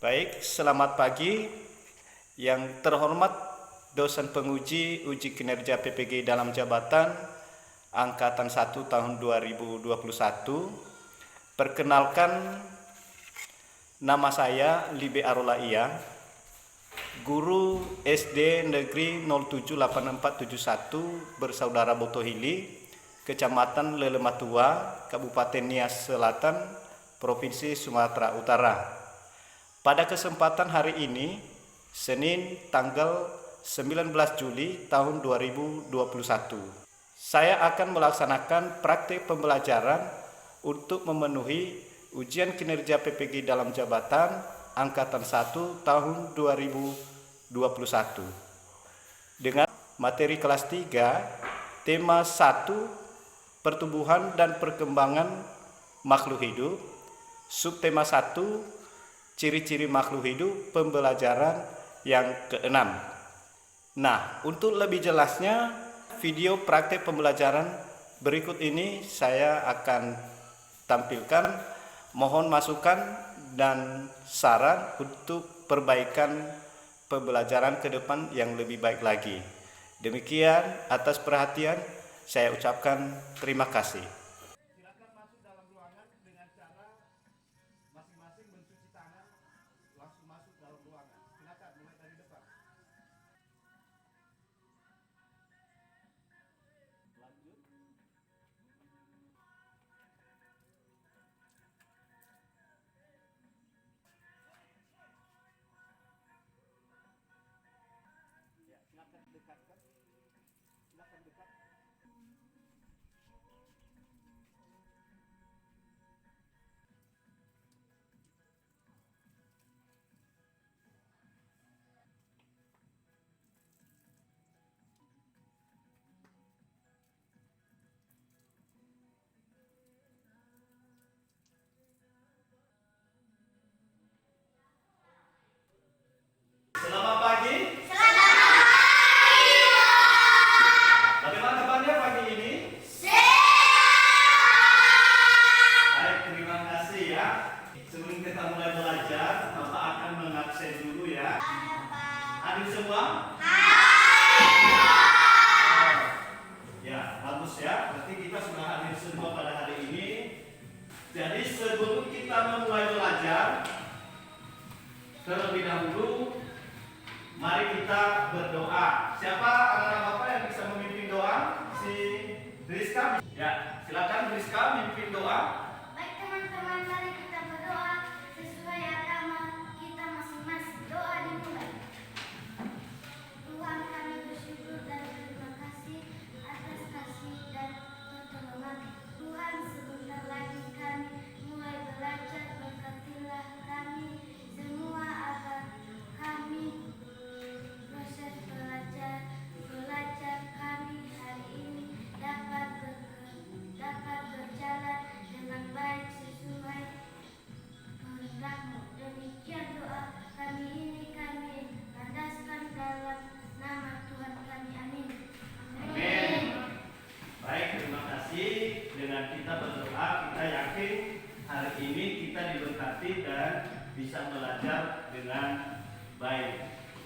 Baik, selamat pagi. Yang terhormat dosen penguji uji kinerja PPG dalam jabatan Angkatan 1 tahun 2021. Perkenalkan, nama saya Libe Arolaia, guru SD Negeri 078471 bersaudara Botohili, Kecamatan Lelematua, Kabupaten Nias Selatan, Provinsi Sumatera Utara. Pada kesempatan hari ini, Senin tanggal 19 Juli tahun 2021, saya akan melaksanakan praktik pembelajaran untuk memenuhi ujian kinerja PPG dalam jabatan Angkatan 1 tahun 2021 dengan materi kelas 3, tema 1, pertumbuhan dan perkembangan makhluk hidup, subtema 1, ciri-ciri makhluk hidup, pembelajaran yang ke-6. Nah, untuk lebih jelasnya, video praktik pembelajaran berikut ini saya akan tampilkan. Mohon masukan dan saran untuk perbaikan pembelajaran ke depan yang lebih baik lagi. Demikian, atas perhatian saya ucapkan terima kasih. Silakan masuk dalam ruangan dengan cara masing-masing mencuci tangan, langsung masuk dalam ruangan. Silakan mulai dari depan. Lanjut. Ya, silakan dekatkan. Silakan dekat. Selamat pagi. Bagaimana kabarnya pagi ini? Baik, terima kasih ya. Sebelum kita mulai belajar, Bapak akan mengabsen dulu ya. Hadir semua? Ya, bagus ya. Berarti kita sudah hadir semua pada hari ini. Jadi sebelum kita memulai belajar, terlebih dahulu mari kita berdoa. Siapa anak-anak Bapak yang bisa memimpin doa? Si Rizka? Ya, silakan Rizka memimpin doa. Baik teman-teman, mari kita berdoa sesuai agama kita masing-masing. Doa dimulai. Tuhan, kami bersyukur dan terima kasih atas kasih dan pertolongan. Tuhan, sebentar lagi kami mulai belajar, berkatilah kami semua agar kami proses belajar kami hari ini dapat berjalan dengan baik sesuai kehendak-Mu. Demikian doa kami ini kami landaskan dalam nama Tuhan kami. Amin. Amin. Baik, terima kasih. Dengan kita berdoa, kita yakin hari ini kita diberkati dan bisa belajar dengan baik.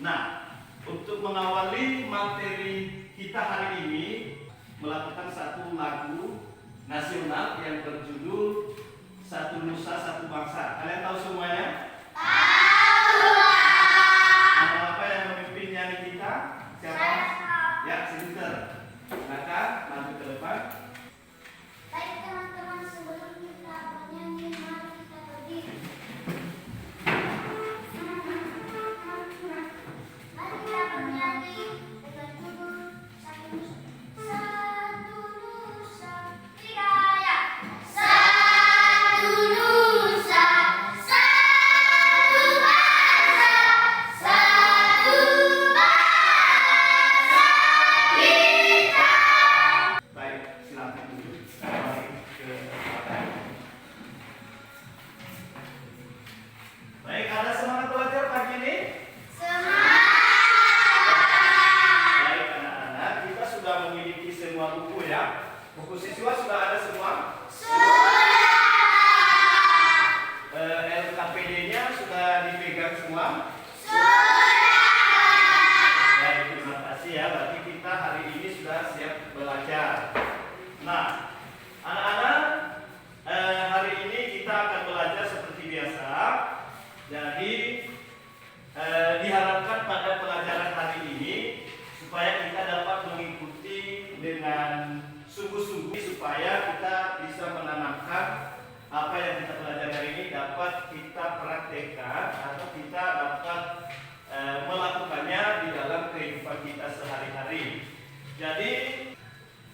Nah, untuk mengawali materi kita hari ini, melakukan satu lagu nasional yang berjudul Satu Nusa Satu Bangsa. Kalian tahu semuanya? Nama apa yang memimpin nyanyi kita? Siapa? Ya, Sinter. Silakan maju ke depan. Baik teman-teman, sebelum kita bernyanyi, mari kita berdiri. Mari kita bernyanyi dengan judul Satu Nusa. Tiga ya. Satu Nusa, satu dapat kita praktekkan atau kita dapat melakukannya di dalam kehidupan kita sehari-hari. Jadi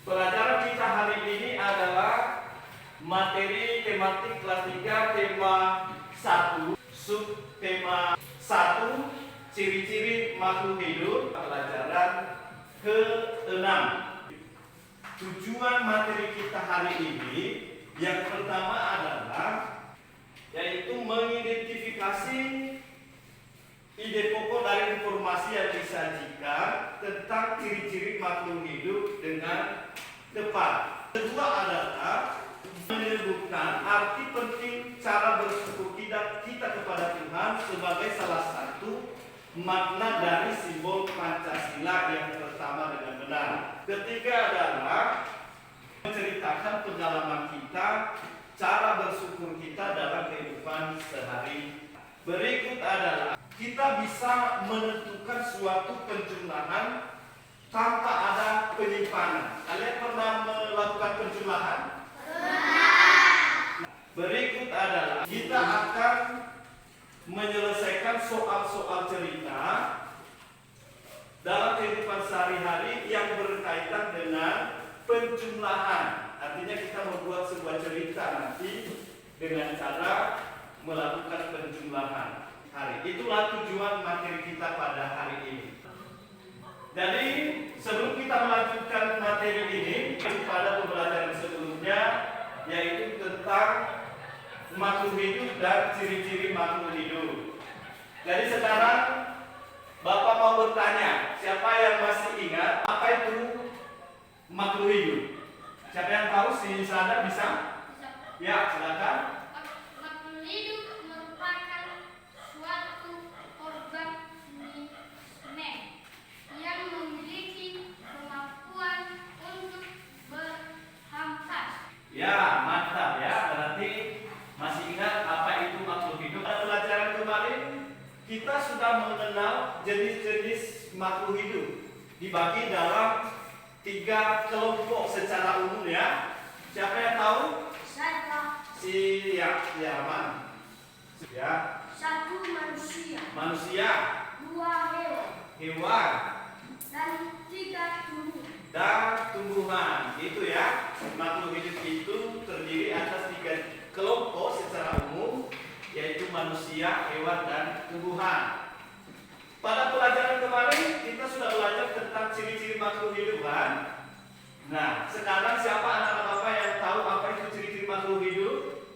pelajaran kita hari ini adalah materi tematik kelas 3 tema 1, subtema 1, ciri-ciri makhluk hidup, pelajaran ke-6. Tujuan materi kita hari ini yang pertama adalah yaitu mengidentifikasi ide pokok dari informasi yang disajikan tentang ciri-ciri makhluk hidup dengan tepat. Kedua adalah menyebutkan arti penting cara bersyukur kita kepada Tuhan sebagai salah satu makna dari simbol Pancasila yang pertama dengan benar. Ketiga adalah menceritakan pengalaman kita, cara bersyukur kita dalam kehidupan sehari. Berikut adalah kita bisa menentukan suatu penjumlahan tanpa ada penyimpanan. Kalian pernah melakukan penjumlahan? Berikut adalah kita akan menyelesaikan soal-soal cerita dalam kehidupan sehari-hari yang berkaitan dengan penjumlahan. Artinya kita membuat sebuah cerita nanti dengan cara melakukan penjumlahan hari. Itulah tujuan materi kita pada hari ini. Jadi sebelum kita melanjutkan materi ini pada pembelajaran sebelumnya, yaitu tentang makhluk hidup dan ciri-ciri makhluk hidup. Jadi sekarang Bapak mau bertanya, siapa yang masih ingat apa itu makhluk hidup? Siapa yang tahu di sana bisa? Ya, silakan. Makhluk hidup merupakan suatu organisme yang memiliki kemampuan untuk berhampas. Ya, mantap ya. Berarti masih ingat apa itu makhluk hidup? Pada pelajaran kemarin kita sudah mengenal jenis-jenis makhluk hidup dibagi dalam 3 kelompok secara umum ya. Siapa yang tahu? Saya. Ya, Aman. Ya. 1 manusia. Manusia. 2 hewan. Hewan. Dan 3 tumbuhan. Dan tumbuhan. Itu ya. Makhluk hidup itu terdiri atas 3 kelompok secara umum, yaitu manusia, hewan, dan tumbuhan. Pada pelajaran kemarin kita sudah belajar tentang ciri-ciri makhluk hidup kan? Nah, sekarang siapa anak-anak Bapak yang tahu apa itu ciri-ciri makhluk hidup?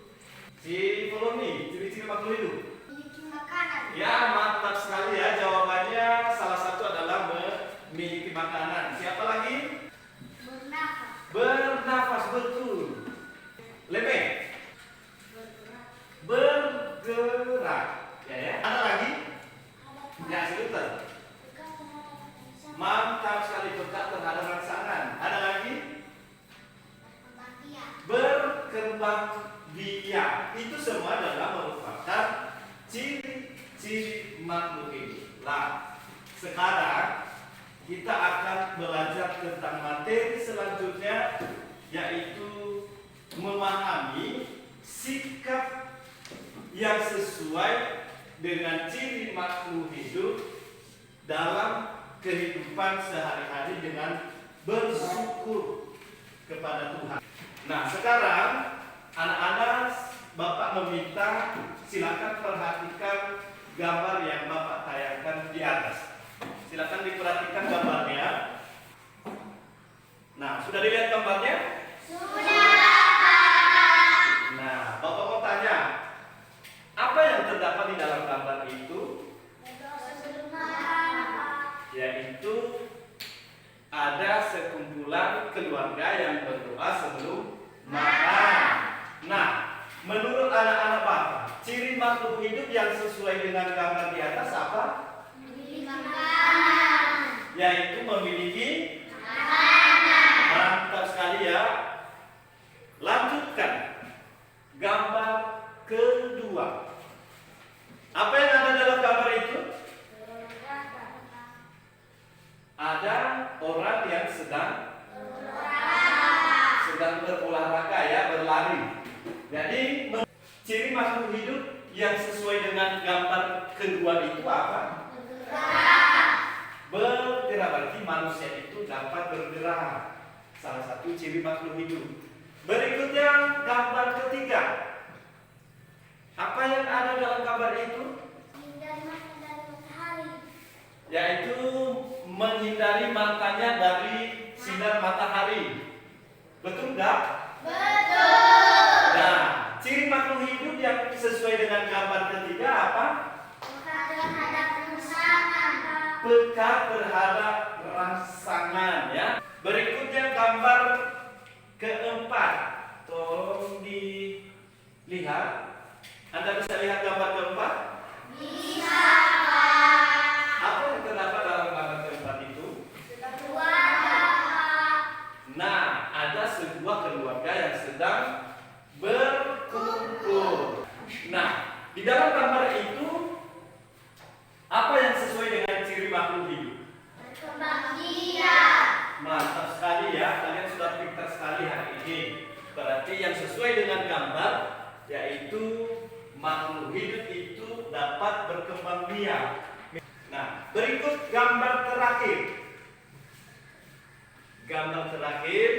Si Poloni, ciri-ciri makhluk hidup. Memiliki makanan. Ya, mantap sekali ya. Jawabannya salah satu adalah memiliki makanan. Siapa lagi? Bernafas. Bernafas, betul. Lebih. Bergerak. Ya. Ada lagi? Ya, sebentar. Mantap sekali, peka terhadap rangsangan. Ada lagi? Berkembang biak. Itu semua adalah merupakan ciri-ciri makhluk hidup. Nah, sekarang kita akan belajar tentang materi selanjutnya, yaitu memahami sikap yang sesuai dengan ciri makhluk hidup dalam kehidupan sehari-hari dengan bersyukur kepada Tuhan. Nah, sekarang anak-anak Bapak meminta silakan perhatikan gambar yang Bapak tayangkan di atas. Silakan diperhatikan gambarnya. Nah, sudah dilihat gambarnya? Nah, Bapak mau tanya, apa yang terdapat di dalam gambar itu? Yaitu ada sekumpulan keluarga yang berdoa sebelum makan. Nah, menurut anak-anak Bapak, ciri makhluk hidup yang sesuai dengan gambar di atas apa? Yaitu memiliki mantap sekali ya. Lanjutkan gambar kedua. Apa yang ada dalam gambar itu? Ada orang yang sedang berolahraga ya, berlari. Jadi ciri makhluk hidup yang sesuai dengan gambar kedua itu apa? Bergerak. Berarti manusia itu dapat bergerak. Salah satu ciri makhluk hidup. Berikutnya gambar ketiga. Apa yang ada dalam gambar itu? Yaitu menghindari matanya dari sinar matahari. Betul nggak? Betul. Nah, ciri makhluk hidup yang sesuai dengan gambar ketiga apa? Peka terhadap rangsangan, ya. Berikutnya gambar keempat. Tolong dilihat. Anda bisa lihat gambar keempat? Bisa. Apa yang terdapat dalam gambar keempat itu? Nah, ada sebuah keluarga yang sedang berkumpul. Nah, di dalam gambar itu apa yang sesuai dengan ciri makhluk hidup? Berkembang biak. Mantap sekali ya, kalian sudah pintar sekali hari ini. Berarti yang sesuai dengan gambar yaitu makhluk hidup itu dapat berkembang biak. Nah, berikut gambar terakhir. Gambar terakhir,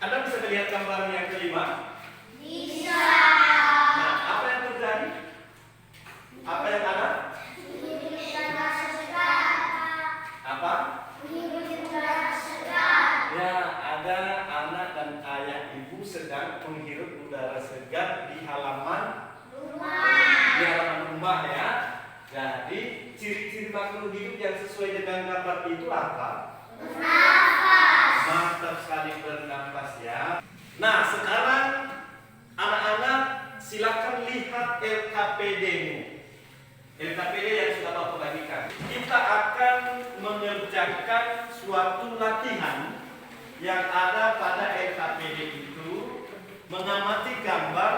Anda bisa melihat gambar yang kelima? Bisa. Nah, apa yang terjadi? Apa yang ada? Apa? Ya, ada anak dan ayah ibu sedang menghirup udara segar di halaman rumah ya. Jadi ciri-ciri makhluk hidup yang sesuai dengan gambar itu apa? Bernafas. Mantap sekali, bernafas ya. Nah, sekarang anak-anak silakan lihat LKPD-mu. LKPD yang sudah Bapak bagikan. Kita akan mengerjakan suatu latihan yang ada pada LKPD itu, mengamati gambar,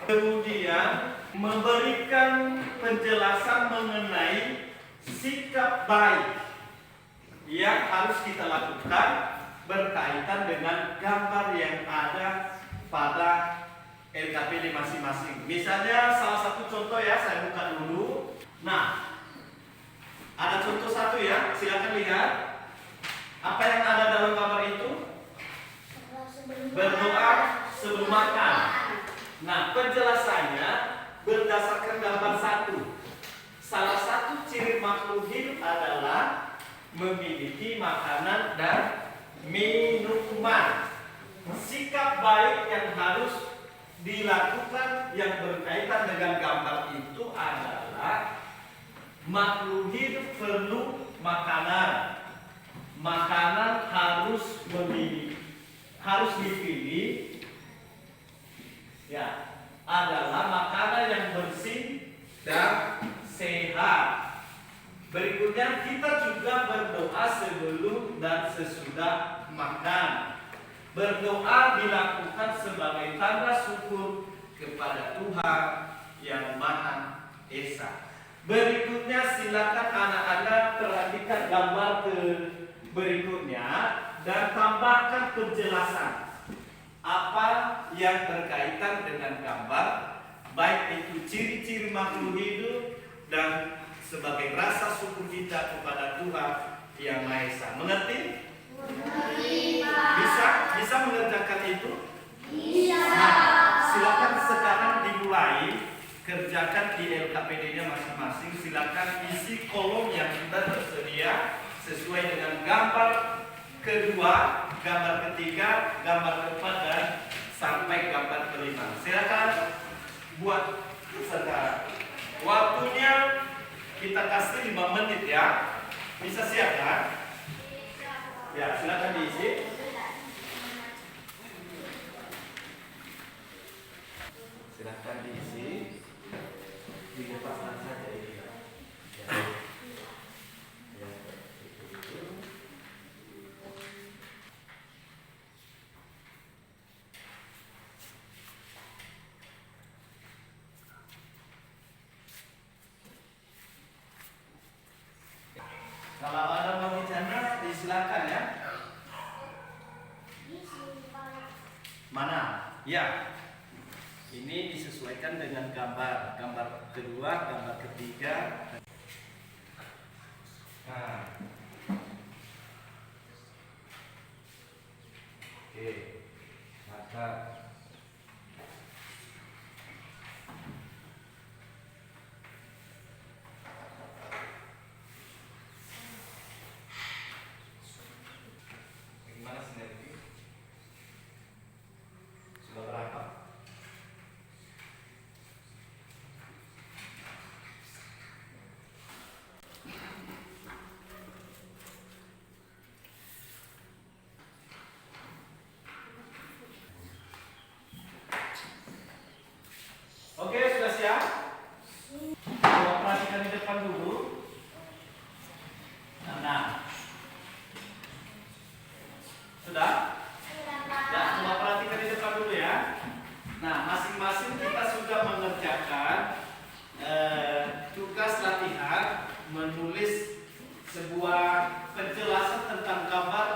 kemudian memberikan penjelasan mengenai sikap baik yang harus kita lakukan berkaitan dengan gambar yang ada pada LKPD masing-masing. Misalnya salah satu contoh ya, saya buka dulu. Nah, ada contoh satu ya, silakan lihat. Apa yang ada dalam gambar itu? Berdoa sebelum makan. Nah, penjelasannya berdasarkan gambar satu. Salah satu ciri makhluk hidup adalah memiliki makanan dan minuman. Sikap baik yang harus dilakukan yang berkaitan dengan gambar itu adalah makhluk hidup perlu makanan. Makanan harus dipilih ya, adalah makanan yang bersih dan sehat. Berikutnya kita juga berdoa sebelum dan sesudah makan. Berdoa dilakukan sebagai tanda syukur kepada Tuhan yang Maha Esa. Berikutnya silakan anak-anak perhatikan gambar berikutnya dan tambahkan penjelasan apa yang berkaitan dengan gambar, baik itu ciri-ciri makhluk hidup dan sebagai rasa syukur kita kepada Tuhan yang Maha Esa. Mengerti? Bisa mengerjakan itu? Bisa. Nah, silakan sekarang dimulai kerjakan di LKPD-nya masing-masing. Silakan isi kolom yang sudah tersedia sesuai dengan gambar kedua, gambar ketiga, gambar keempat dan sampai gambar kelima. Silakan buat sekarang. Waktunya kita kasih 5 menit ya. Bisa siap kan? Ya, silakan diisi. Silakan diisi. Dilepaskan saja ini. Ya. Ya, itu. Kalau ada mau bicara, disilakan ya. Mana? Ya. Ini disesuaikan dengan gambar. Gambar kedua, gambar ketiga. Nah. Oke. Maka gimana sinergi? Sudah berapa? Oke, sudah siap? Coba perhatikan di depan dulu. Nah. Sudah? Ya, coba perhatikan di depan dulu ya. Nah, masing-masing kita sudah mengerjakan tugas latihan menulis sebuah penjelasan tentang gambar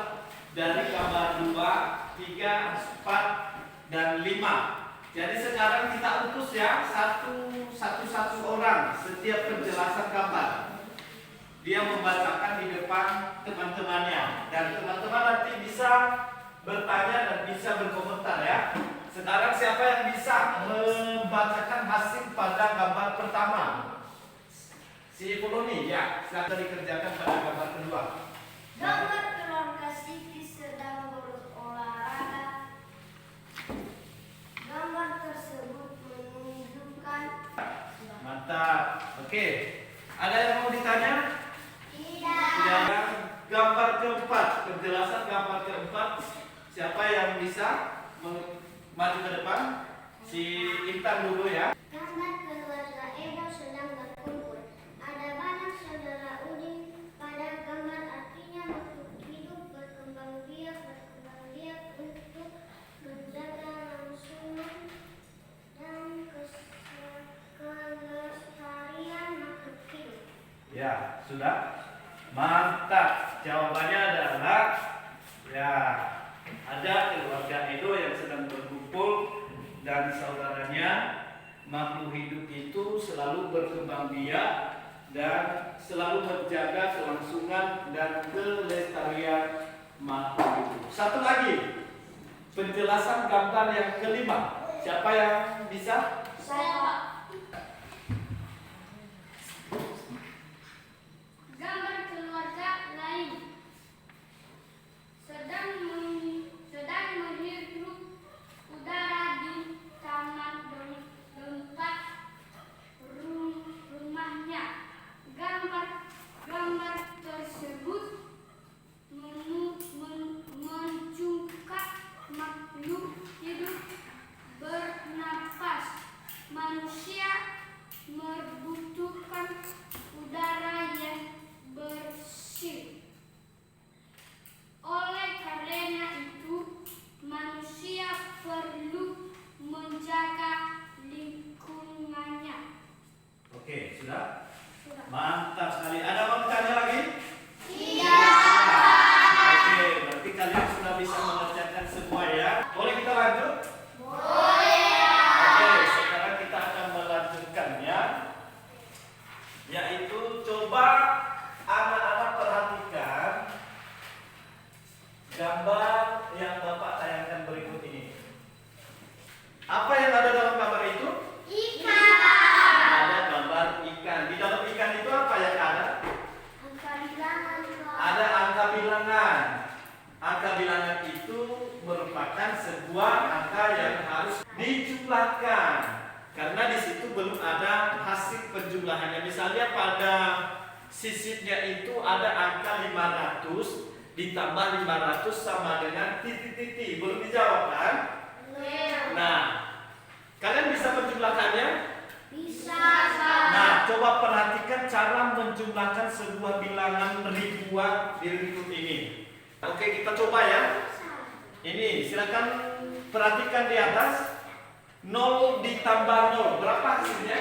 dari gambar 2, 3, 4, dan 5. Jadi sekarang kita utus ya satu orang setiap penjelasan gambar. Dia membacakan di depan teman-temannya dan teman-teman nanti bisa bertanya dan bisa berkomentar ya. Sekarang siapa yang bisa membacakan hasil pada gambar pertama? Si Poloni ya, silakan dikerjakan pada gambar kedua. Gambar keluarga Siti sedang berolahraga. Gambar tersebut menunjukkan. Mantap. Oke. Ada yang mau ditanya? Tidak. Tidak. Gambar keempat, penjelasan gambar keempat. Siapa yang bisa maju ke depan? Si Intan dulu ya. Gambar keluarga Ebo sedang berkumpul. Ada banyak saudara Udin pada gambar, artinya makhluk hidup berkembang biak untuk menjaga langsungan dan kelestarian makhluk hidup. Ya, sudah. Mantap. Jawabannya adalah ya, ada keluarga Edo yang sedang berkumpul dan saudaranya. Makhluk hidup itu selalu berkembang biak dan selalu menjaga kelangsungan dan kelestarian makhluk hidup. Satu lagi, penjelasan gambar yang kelima. Siapa yang bisa? Saya. Gambar keluarga lain sedang menghirup udara di taman tempat rumahnya. Gambar tersebut menunjukkan makhluk hidup bernapas. Manusia membutuhkan udara yang bersih. Oleh karena itu, manusia perlu menjaga lingkungannya. Oke, sudah? Mantap sekali. Ada mau tanya lagi? Oke, berarti kalian sudah bisa mengerjakan semua ya. Boleh kita lanjut? Oke, sekarang kita akan melanjutkannya. Yaitu coba anak-anak perhatikan gambar yang Bapak tayangkan berikut ini. Apa yang ada dalam gambar itu? Ada gambar ikan. Di dalam ikan itu apa yang ada? Angka bilangan. Ada angka bilangan. Angka bilangan itu merupakan sebuah angka yang harus dijumlahkan. Karena di situ belum ada hasil penjumlahannya. Misalnya pada sisipnya itu ada angka 500 ditambah 500 sama dengan titik-titik. Belum dijawab kan? Nah, kalian bisa menjumlahkannya? Bisa. Nah, coba perhatikan cara menjumlahkan sebuah bilangan ribuan di berikut ini. Oke, kita coba ya. Ini, silakan perhatikan di atas. 0 ditambah 0, berapa hasilnya?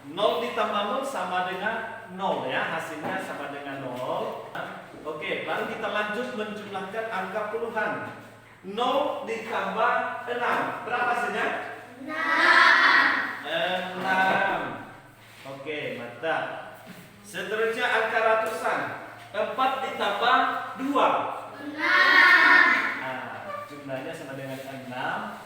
0 ditambah 0 sama dengan 0 ya, hasilnya sama dengan 0. Oke, baru kita lanjut menjumlahkan angka puluhan. 0 ditambah 6, berapa Seterusnya angka ratusan. 4 ditambah 2. Nah, jumlahnya sama dengan 6.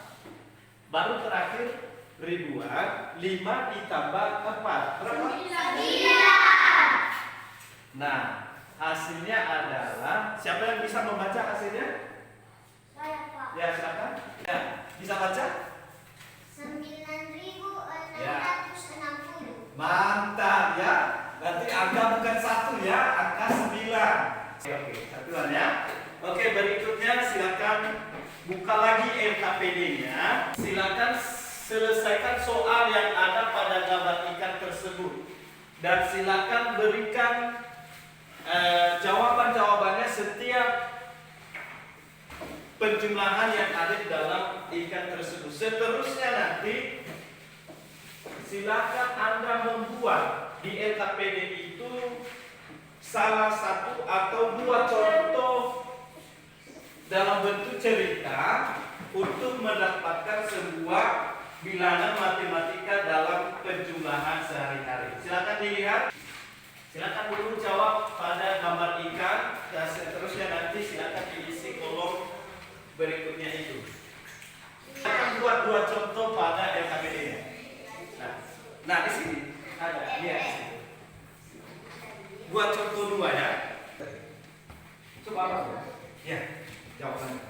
Baru terakhir ribuan. 5 ditambah 4. Berapa? 9. Nah, hasilnya adalah, siapa yang bisa membaca hasilnya? Saya, Pak. Ya, silakan. Ya, bisa baca? 9.660. Mantap ya. Berarti angka bukan 1 ya, angka 9. Oke, satuan ya. Oke, berikutnya silakan buka lagi LKPD-nya. Silakan selesaikan soal yang ada pada gambar ikan tersebut. Dan silakan berikan jawaban-jawabannya setiap penjumlahan yang ada di dalam ikan tersebut. Seterusnya nanti silakan Anda membuat di LKPD itu salah satu atau 2 contoh dalam bentuk cerita untuk mendapatkan sebuah bilangan matematika dalam penjumlahan sehari-hari. Silakan dilihat. Silakan dulu jawab pada gambar ikan dan seterusnya nanti silakan diisi kolom berikutnya itu. Silakan buat 2 contoh pada LKPD-nya. Nah, di sini ada, lihat di sini. Buat contoh 2 ya. Coba apa? Ya, jawabannya.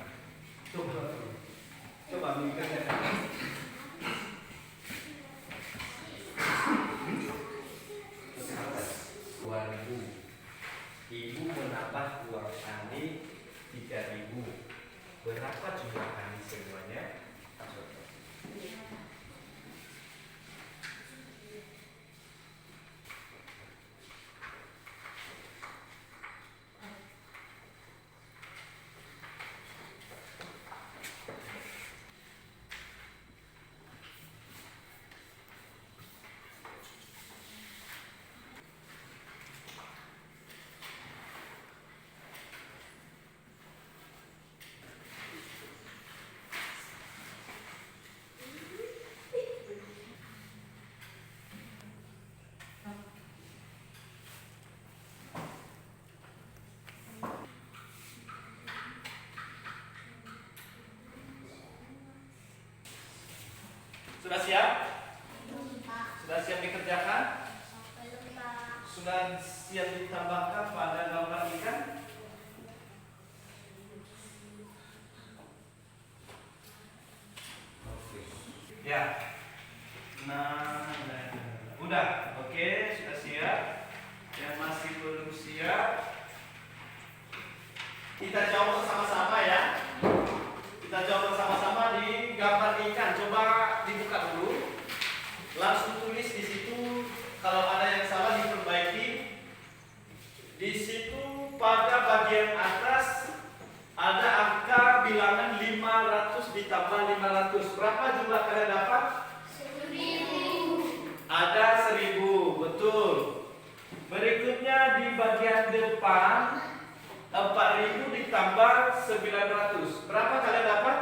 Coba mengerjakan. Ibu menambah uang tani 3.000. Berapa jumlah tani semuanya? Sudah siap? Sudah siap dikerjakan? Sudah siap ditambahkan pada gambar ikan? Ya. Nah, udah. Oke, sudah siap. Yang masih belum siap, kita jawab bersama-sama ya. Kita jawab bersama-sama di gambar ikan. Coba dibuka dulu. Langsung tulis di situ. Kalau ada yang salah diperbaiki. Di situ pada bagian atas ada angka bilangan 500 ditambah 500. Berapa jumlah kalian dapat? 1.000. Ada 1.000, betul. Berikutnya di bagian depan 4.000 ditambah 900. Berapa kalian dapat?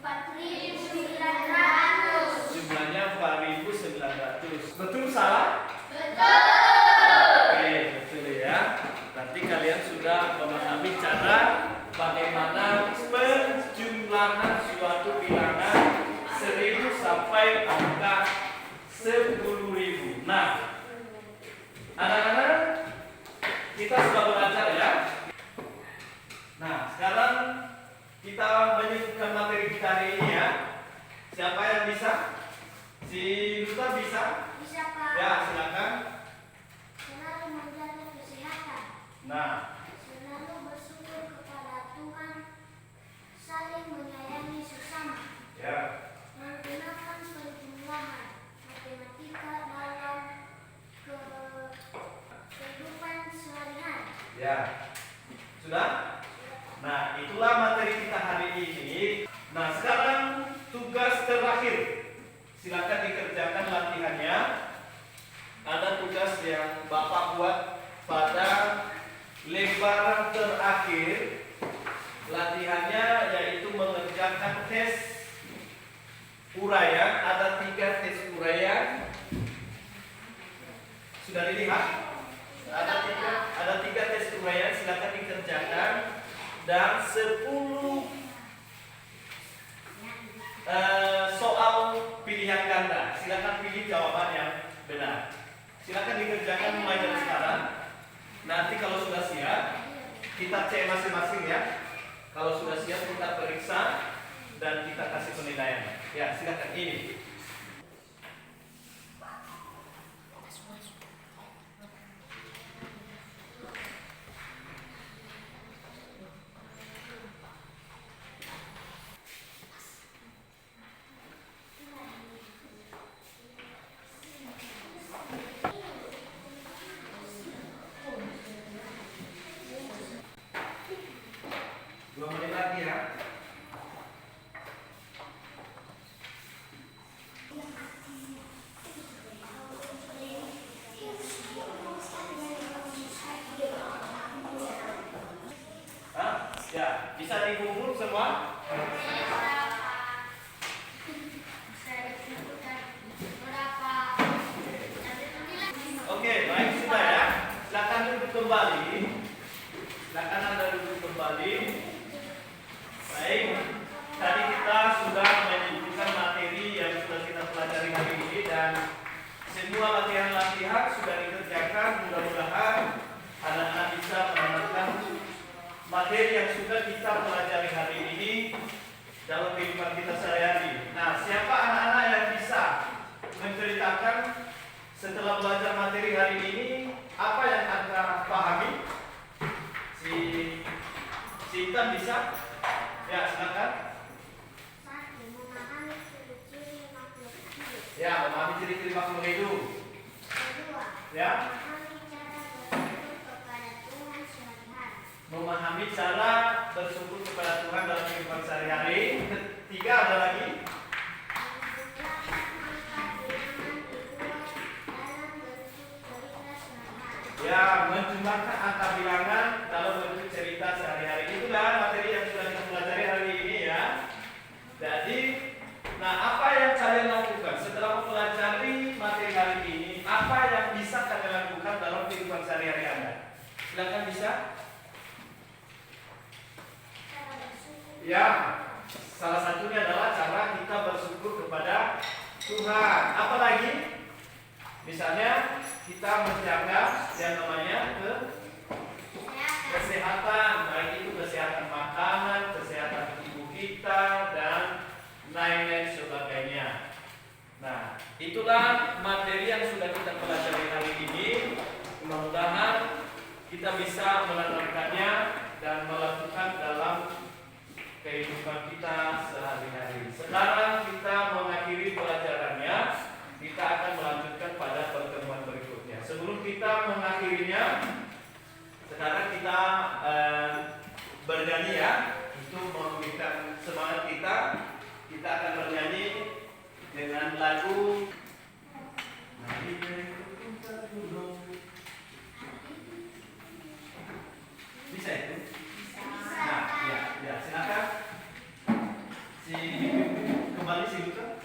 4.900. Jumlahnya 4.900. Betul salah? Betul. Oke, betul ya. Berarti kalian sudah memahami cara bagaimana penjumlahan suatu bilangan 1.000 sampai angka 10.000. Nah, anak-anak, kita sudah belajar ya. Nah, sekarang kita menyebutkan materi kita hari ini ya. Siapa yang bisa? Si Duta bisa? Bisa, Pak. Ya, silakan. Selalu menjaga kesehatan. Nah, Selalu bersyukur kepada Tuhan. Saling menyayangi sesama. ya. Menggunakan penjumlahan matematika dalam kehidupan sehari-hari. Ya. Sudah? Nah, itulah materi kita hari ini. Nah, sekarang tugas terakhir. Silakan dikerjakan latihannya. Ada tugas yang Bapak buat pada lembaran terakhir. Latihannya yaitu mengerjakan tes uraian. Ada 3 tes uraian. Sudah dilihat? Ada tiga tes uraian, silakan dikerjakan, dan 10 soal pilihan ganda. Silakan pilih jawaban yang benar. Silakan dikerjakan mulai dari sekarang. Nanti kalau sudah siap, kita cek masing-masing ya. Kalau sudah siap kita periksa dan kita kasih penilaian. Ya, silakan ini. Dua menit lagi ya. Ya, bisa dikumpul semua? Oke, baik sudah ya. Silakan duduk kembali. Silakan Anda duduk kembali. Baik, tadi kita sudah menyebutkan materi yang sudah kita pelajari hari ini dan semua latihan-latihan sudah dikerjakan. Mudah-mudahan anak-anak bisa menerapkan materi yang sudah kita pelajari hari ini dalam kehidupan kita sehari-hari. Nah, siapa anak-anak yang bisa menceritakan setelah belajar materi hari ini apa yang Anda pahami? Si Intan bisa? Ya, silakan. Memahami ciri-ciri makhluk hidup. Ya, memahami ciri-ciri makhluk hidup. Kedua, Ya, memahami cara bersyukur kepada memahami cara bersyukur kepada Tuhan sehari-hari. Tuhan dalam kehidupan sehari-hari. Ketiga, ada lagi. Ya, menjumlahkan angka bilangan dalam bentuk cerita sehari-hari. Itulah materi yang sudah kita pelajari hari ini ya. Jadi, nah apa yang kalian lakukan setelah mempelajari materi hari ini? Apa yang bisa kalian lakukan dalam kehidupan sehari-hari Anda? Silakan bisa. Ya, salah satunya adalah cara kita bersyukur kepada Tuhan. Apalagi? Misalnya kita menjaga yang namanya kesehatan, baik itu kesehatan makanan, kesehatan tubuh kita, dan lain-lain sebagainya. Nah, itulah materi yang sudah kita pelajari hari ini. Mudah-mudahan kita bisa menerapkannya dan melakukan dalam kehidupan kita sehari-hari. Sekarang kita mengakhiri pelajarannya. Kita akan melanjutkan pada pertemuan berikutnya. Sebelum kita mengakhirinya, sekarang kita bernyanyi ya, untuk memberikan semangat kita. Kita akan bernyanyi dengan lagu Mari Berkumpul Gunung. Bisa itu? Nah, ya, silakan. Kembali si Luka.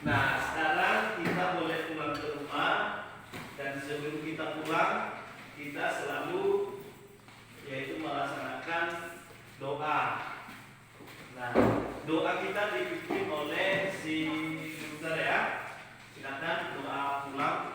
Nah, sekarang kita boleh pulang ke rumah, dan sebelum kita pulang, kita selalu yaitu melaksanakan doa. Nah, doa kita dipimpin oleh si dokter ya. Silakan doa pulang.